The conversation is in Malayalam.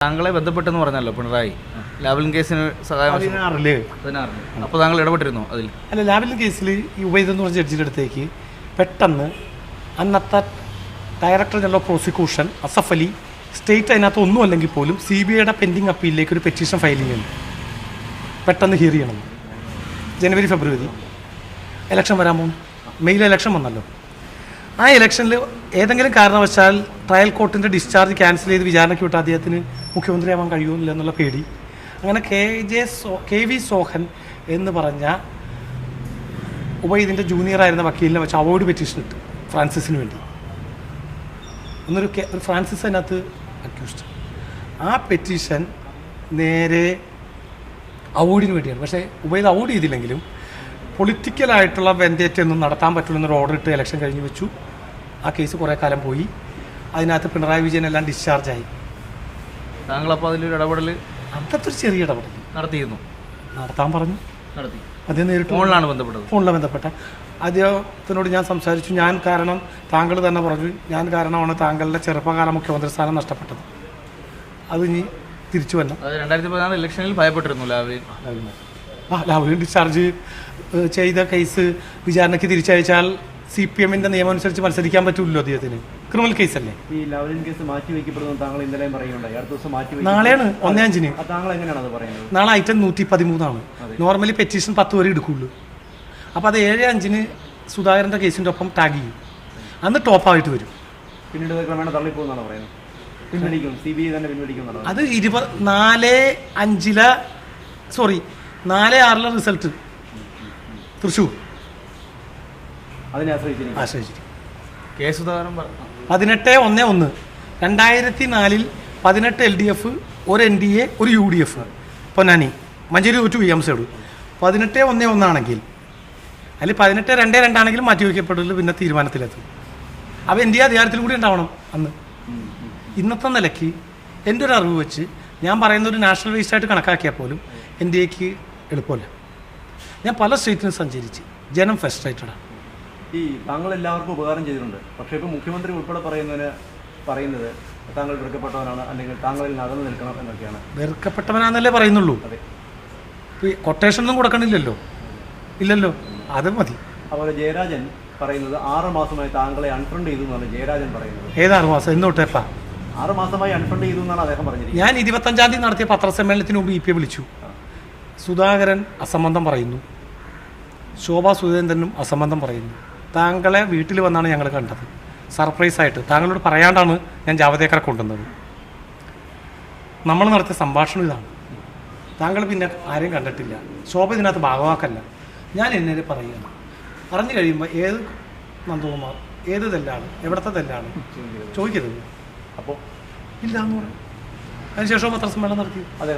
താങ്കളെ ബന്ധപ്പെട്ടെന്ന് പറഞ്ഞല്ലോ പിണറായി ലാവ്ലിൻ കേസിന് സഹായം 16 അപ്പോൾ താങ്കൾ ഇടപെട്ടിരുന്നു അതിൽ? അല്ല, ലാവ്ലിൻ കേസിൽ ഈ ഉബൈദ് എന്ന് പറഞ്ഞ ജഡ്ജിയുടെ അടുത്തേക്ക് പെട്ടെന്ന് അന്നത്തെ director general of prosecution Asaf Ali state അതിനകത്ത് ഒന്നും അല്ലെങ്കിൽ പോലും CBIയുടെ പെൻഡിങ് അപ്പീലിലേക്ക് ഒരു പെറ്റീഷൻ ഫയൽ ചെയ്യുന്നു. പെട്ടെന്ന് ഹിയർ ചെയ്യണം. ജനുവരി ഫെബ്രുവരി ഇലക്ഷൻ വരാൻ പോകും. മെയിൽ ഇലക്ഷൻ വന്നല്ലോ. ആ ഇലക്ഷനിൽ ഏതെങ്കിലും കാരണവശാൽ ട്രയൽ കോർട്ടിൻ്റെ ഡിസ്ചാർജ് ക്യാൻസൽ ചെയ്ത് വിചാരണയ്ക്ക് വിട്ട അദ്ദേഹത്തിന് മുഖ്യമന്ത്രിയാവാൻ കഴിയുന്നില്ല എന്നുള്ള പേടി. അങ്ങനെ KV സോഹൻ എന്ന് പറഞ്ഞ ഉബൈദിൻ്റെ ജൂനിയറായിരുന്ന വക്കീലിനെ വെച്ച് അവോയ്ഡ് പെറ്റീഷൻ ഇട്ട് ഫ്രാൻസിസിന് വേണ്ടി. ഒരു ഫ്രാൻസിസ് അതിനകത്ത് അക്യൂസ്ഡ്. ആ പെറ്റീഷൻ നേരെ അവോയ്ഡിന് വേണ്ടിയാണ്. പക്ഷേ ഉബൈദ് അവോയ്ഡ് ചെയ്തില്ലെങ്കിലും പൊളിറ്റിക്കലായിട്ടുള്ള വെൻഡേറ്റൊന്നും നടത്താൻ പറ്റില്ലെന്നൊരു ഓർഡർ ഇട്ട് ഇലക്ഷൻ കഴിഞ്ഞ് വെച്ചു. ആ കേസ് കുറേ കാലം പോയി. അതിനകത്ത് പിണറായി വിജയൻ എല്ലാം ഡിസ്ചാർജായി. താങ്കളപ്പോൾ അതിലൊരു ഇടപെടൽ, അങ്ങനത്തെ ഒരു ചെറിയ ഇടപെടൽ നടത്താൻ പറഞ്ഞു. അദ്ദേഹം നേരിട്ട് ഫോണിലാണ് ബന്ധപ്പെട്ട അദ്ദേഹത്തിനോട് ഞാൻ സംസാരിച്ചു. ഞാൻ കാരണം താങ്കൾ തന്നെ പറഞ്ഞു, ഞാൻ കാരണമാണ് താങ്കളുടെ ചെറുപ്പകാല മുഖ്യമന്ത്രി സ്ഥാനം നഷ്ടപ്പെട്ടത്. അത് ഇനി തിരിച്ചു വരണം. 2014 ഇലക്ഷനിൽ ഭയപ്പെട്ടിരുന്നു ലാവ്ലിൻ ഡിസ്ചാർജ് ചെയ്ത കേസ് വിചാരണയ്ക്ക് തിരിച്ചയച്ചാൽ CPMന്റെ നിയമം അനുസരിച്ച് മത്സരിക്കാൻ പറ്റൂല്ലോ അദ്ദേഹത്തിന്. ക്രിമിനൽ കേസല്ലേ. ഈ ലാവ്ലിൻ കേസ് മാറ്റി വയ്ക്കപ്പെടുന്നു താങ്കൾ ഇന്നലെയും പറയുന്നുണ്ടായി. അടുത്ത ദിവസം മാറ്റി നാളെയാണ് 1/5. താങ്കൾ എങ്ങനെയാണ് അത് പറയുന്നത്? നാളെ ഐറ്റം 113 നോർമലി പെറ്റീഷൻ 10 വരെ എടുക്കുള്ളൂ. അപ്പോൾ അത് 7/5 സുധാകരൻ്റെ കേസിൻ്റെ ഒപ്പം ടാഗ് ചെയ്യും. അന്ന് ടോപ്പായിട്ട് വരും. പിന്നീട് ക്രമേണ തള്ളിപ്പോകുന്നാണ് പറയുന്നത്. പിൻവലിക്കും, CBI തന്നെ പിൻവലിക്കും. അത് 4/6 റിസൾട്ട് തൃശ്ശൂർ അതിനെ ആശ്രയിച്ചിരിക്കും. 18/1 2004 18 LDF, ഒരു NDA, ഒരു UDF. പൊന്നാനി മഞ്ചേരി തോറ്റു VMC 18/1 ആണെങ്കിൽ അതിൽ 18/2 ആണെങ്കിലും മാറ്റി വയ്ക്കപ്പെടില്ല. പിന്നെ തീരുമാനത്തിലെത്തും. അപ്പോൾ NDA അധികാരത്തിൽ കൂടി ഉണ്ടാവണം അന്ന്. ഇന്നത്തെ നിലയ്ക്ക് എൻ്റെ ഒരു അറിവ് വെച്ച് ഞാൻ പറയുന്ന ഒരു നാഷണൽ വേസ്റ്റായിട്ട് കണക്കാക്കിയാൽ പോലും NDAക്ക് എളുപ്പമല്ല. ഞാൻ പല സ്റ്റേറ്റിനും സഞ്ചരിച്ച് ജനം ഫ്രസ്ട്രേറ്റഡാണ്. ഈ താങ്കൾ എല്ലാവർക്കും ഉപകാരം ചെയ്തിട്ടുണ്ട്. പക്ഷേ ഇപ്പോൾ മുഖ്യമന്ത്രി ഉൾപ്പെടെ പറയുന്നത് താങ്കൾ വെറുക്കപ്പെട്ടവനാണ്, അല്ലെങ്കിൽ താങ്കളിൽ അകന്നു നിൽക്കണം എന്നൊക്കെയാണ്. വെറുക്കപ്പെട്ടവനാണെന്നല്ലേ പറയുന്നുള്ളൂ. കൊട്ടേഷനൊന്നും കൊടുക്കണില്ലല്ലോ. ഇല്ലല്ലോ, അത് മതി. അതുപോലെ ജയരാജൻ പറയുന്നത് 6 മാസമായി താങ്കളെ അൺഫ്രണ്ട് ചെയ്തു എന്നാണ് ജയരാജൻ പറയുന്നത്. ഏത് 6 മാസം? എന്നോട്ടേപ്പാ 6 മാസമായി അൺഫ്രണ്ട് ചെയ്തു എന്നാണ് അദ്ദേഹം പറഞ്ഞിരിക്കുന്നത്. ഞാൻ 25-ാം തീയതി നടത്തിയ പത്രസമ്മേളനത്തിന് മുമ്പ് EP വിളിച്ചു. സുധാകരൻ അസംബന്ധം പറയുന്നു, ശോഭാ സുരേന്ദ്രനും അസംബന്ധം പറയുന്നു. താങ്കളെ വീട്ടിൽ വന്നാണ് ഞങ്ങൾ കണ്ടത്. സർപ്രൈസായിട്ട് താങ്കളോട് പറയാണ്ടാണ് ഞാൻ ജാവദേക്കറെ കൊണ്ടുവന്നത്. നമ്മൾ നടത്തിയ സംഭാഷണം ഇതാണ്. താങ്കൾ പിന്നെ ആരെയും കണ്ടിട്ടില്ല. ശോഭ ഇതിനകത്ത് ഭാഗമാക്കല്ല. ഞാൻ എന്നെ പറയുകയാണ്. പറഞ്ഞു കഴിയുമ്പോൾ ഏത് നന്ദകുമാർ, ഏത് തെല്ലാണ്, എവിടത്തെ തെല്ലാണ് ചോദിക്കരുത്. അപ്പോൾ ഇല്ല എന്ന് പറയും. അതിനുശേഷം പത്രസമ്മേളനം നടത്തി.